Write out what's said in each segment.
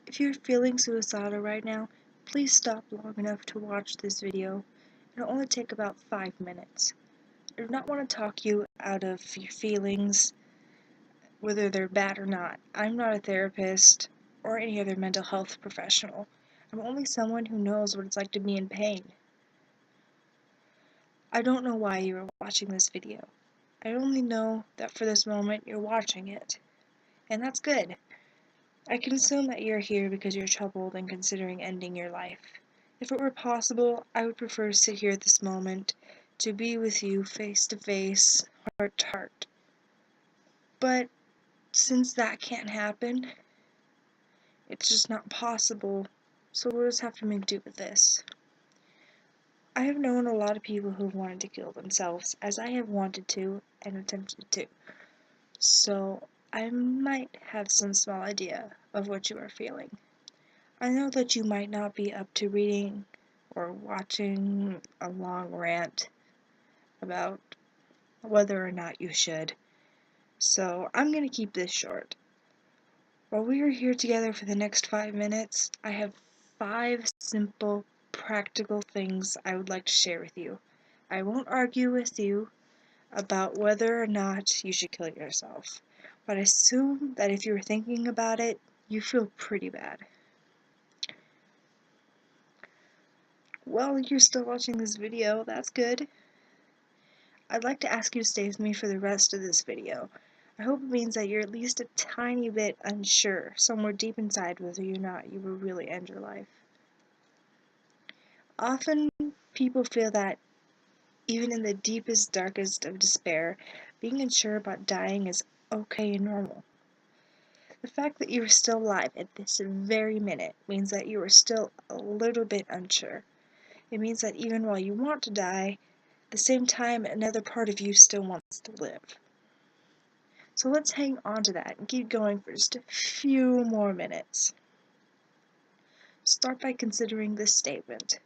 If you're feeling suicidal right now, please stop long enough to watch this video. It'll only take about 5 minutes. I do not want to talk you out of your feelings, whether they're bad or not. I'm not a therapist or any other mental health professional. I'm only someone who knows what it's like to be in pain. I don't know why you are watching this video. I only know that for this moment you're watching it. And that's good. I can assume that you're here because you're troubled and considering ending your life. If it were possible, I would prefer to sit here at this moment to be with you face to face, heart to heart. But since that can't happen, it's just not possible, so we'll just have to make do with this. I have known a lot of people who've wanted to kill themselves, as I have wanted to and attempted to. So I might have some small idea of what you are feeling. I know that you might not be up to reading or watching a long rant about whether or not you should, so I'm going to keep this short. While we are here together for the next 5 minutes, I have 5 simple, practical things I would like to share with you. I won't argue with you about whether or not you should kill yourself, but I assume that if you're thinking about it, you feel pretty bad. Well, you're still watching this video, that's good. I'd like to ask you to stay with me for the rest of this video. I hope it means that you're at least a tiny bit unsure, somewhere deep inside, whether or not you will really end your life. Often, people feel that even in the deepest, darkest of despair, being unsure about dying is okay and normal. The fact that you are still alive at this very minute means that you are still a little bit unsure. It means that even while you want to die, at the same time another part of you still wants to live. So let's hang on to that and keep going for just a few more minutes. Start by considering this statement.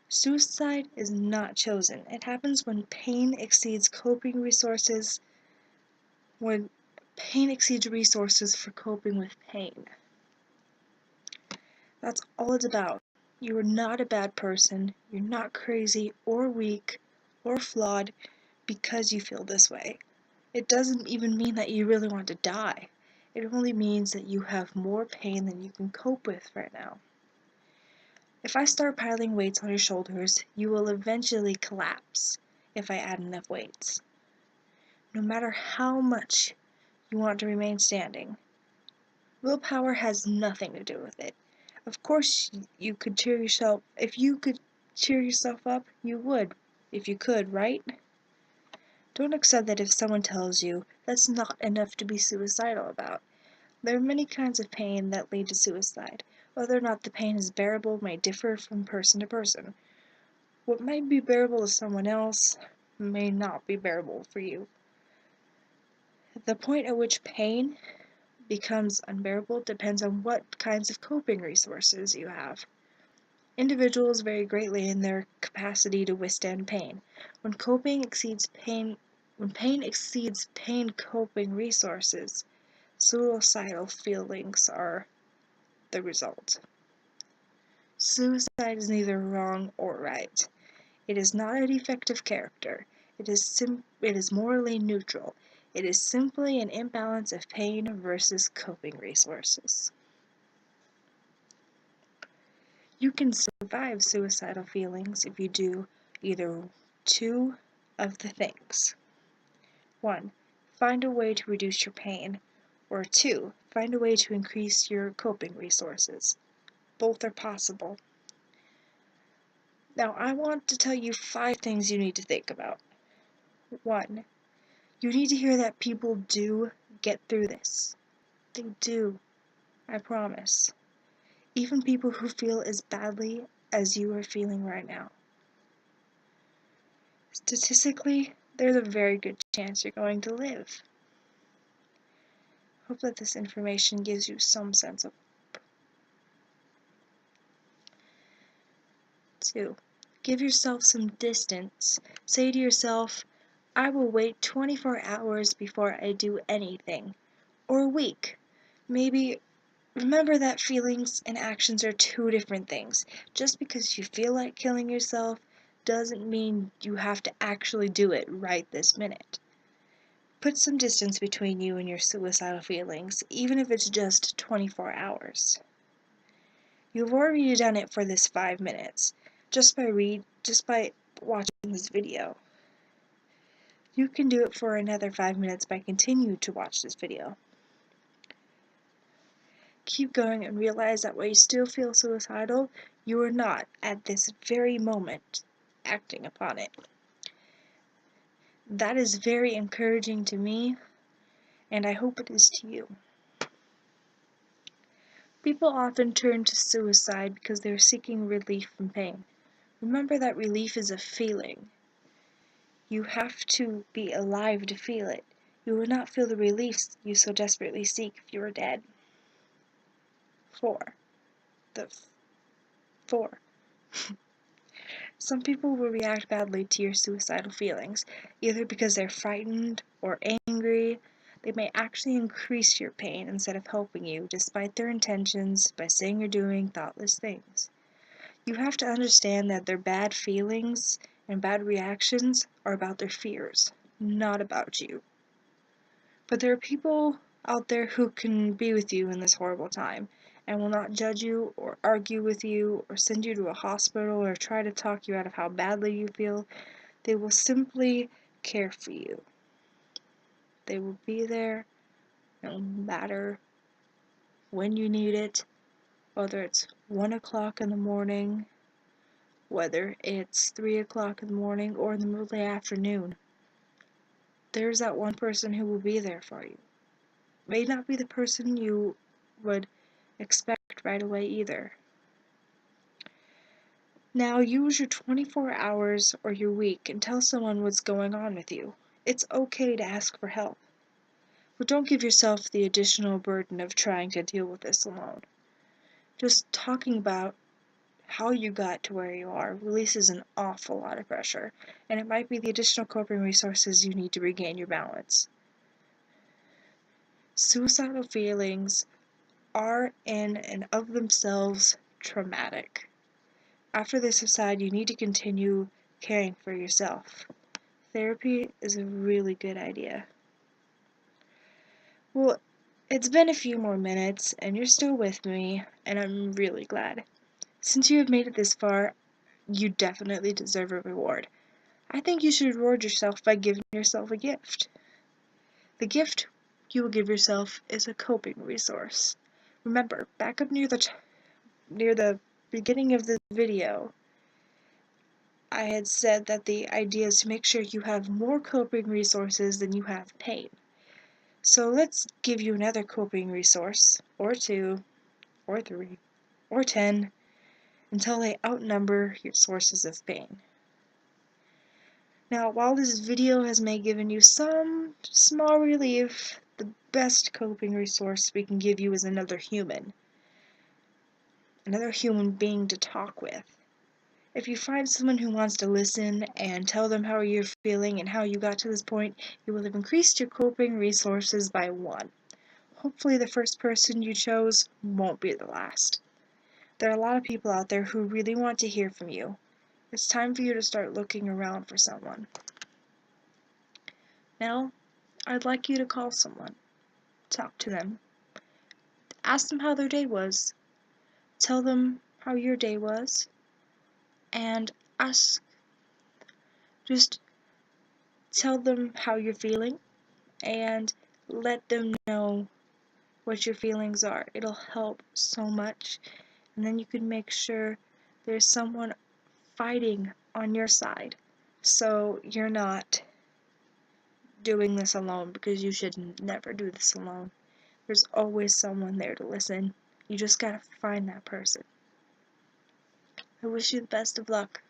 Suicide is not chosen. It happens when pain exceeds coping resources, when pain exceeds resources for coping with pain. That's all it's about. You are not a bad person. You're not crazy or weak or flawed because you feel this way. It doesn't even mean that you really want to die. It only means that you have more pain than you can cope with right now. If I start piling weights on your shoulders, you will eventually collapse if I add enough weights. No matter how much you want to remain standing, willpower has nothing to do with it. Of course, you could cheer yourself. If you could cheer yourself up, you would, if you could, right? Don't accept that if someone tells you that's not enough to be suicidal about. There are many kinds of pain that lead to suicide. Whether or not the pain is bearable may differ from person to person. What might be bearable to someone else may not be bearable for you. The point at which pain becomes unbearable depends on what kinds of coping resources you have. Individuals vary greatly in their capacity to withstand pain. When pain exceeds pain coping resources, suicidal feelings are the result. Suicide is neither wrong or right. It is not a defect of character. It is morally neutral. It is simply an imbalance of pain versus coping resources. You can survive suicidal feelings if you do either 2 of the things. 1. Find a way to reduce your pain. Or 2. Find a way to increase your coping resources. Both are possible. Now, I want to tell you 5 things you need to think about. 1. You need to hear that people do get through this. They do. I promise. Even people who feel as badly as you are feeling right now. Statistically, there's a very good chance you're going to live. Hope that this information gives you some sense of hope. 2. Give yourself some distance. Say to yourself, I will wait 24 hours before I do anything. Or a week. Maybe Remember that feelings and actions are two different things. Just because you feel like killing yourself doesn't mean you have to actually do it right this minute. Put some distance between you and your suicidal feelings, even if it's just 24 hours. You've already done it for this 5 minutes, just by watching this video. You can do it for another 5 minutes by continuing to watch this video. Keep going and realize that while you still feel suicidal, you are not, at this very moment, acting upon it. That is very encouraging to me, and I hope it is to you. People often turn to suicide because they are seeking relief from pain. Remember that relief is a feeling. You have to be alive to feel it. You would not feel the relief you so desperately seek if you were dead. 4. The 4. Some people will react badly to your suicidal feelings, either because they're frightened or angry. They may actually increase your pain instead of helping you, despite their intentions, by saying or doing thoughtless things. You have to understand that their bad feelings and bad reactions are about their fears, not about you. But there are people out there who can be with you in this horrible time, and will not judge you or argue with you or send you to a hospital or try to talk you out of how badly you feel. They will simply care for you. They will be there no matter when you need it, whether it's 1 o'clock in the morning, whether it's 3 o'clock in the morning or in the middle of the afternoon. There's that one person who will be there for you. May not be the person you would expect right away either. Now use your 24 hours or your week and tell someone what's going on with you. It's okay to ask for help. But don't give yourself the additional burden of trying to deal with this alone. Just talking about how you got to where you are releases an awful lot of pressure, and it might be the additional coping resources you need to regain your balance. Suicidal feelings are in and of themselves traumatic. After they subside, you need to continue caring for yourself. Therapy is a really good idea. Well, it's been a few more minutes, and you're still with me, and I'm really glad. Since you have made it this far, you definitely deserve a reward. I think you should reward yourself by giving yourself a gift. The gift you will give yourself is a coping resource. Remember, back up near the beginning of the video, I had said that the idea is to make sure you have more coping resources than you have pain. So let's give you another coping resource, or 2, or 3, or 10, until they outnumber your sources of pain. Now, while this video has given you some small relief, the best coping resource we can give you is another human being to talk with. If you find someone who wants to listen and tell them how you're feeling and how you got to this point, you will have increased your coping resources by 1. Hopefully the first person you chose won't be the last. There are a lot of people out there who really want to hear from you. It's time for you to start looking around for someone. Now, I'd like you to call someone. Talk to them. Ask them how their day was. Tell them how your day was. And just tell them how you're feeling and let them know what your feelings are. It'll help so much. And then you can make sure there's someone fighting on your side, so you're not doing this alone, because you should never do this alone. There's always someone there to listen. You just gotta find that person. I wish you the best of luck.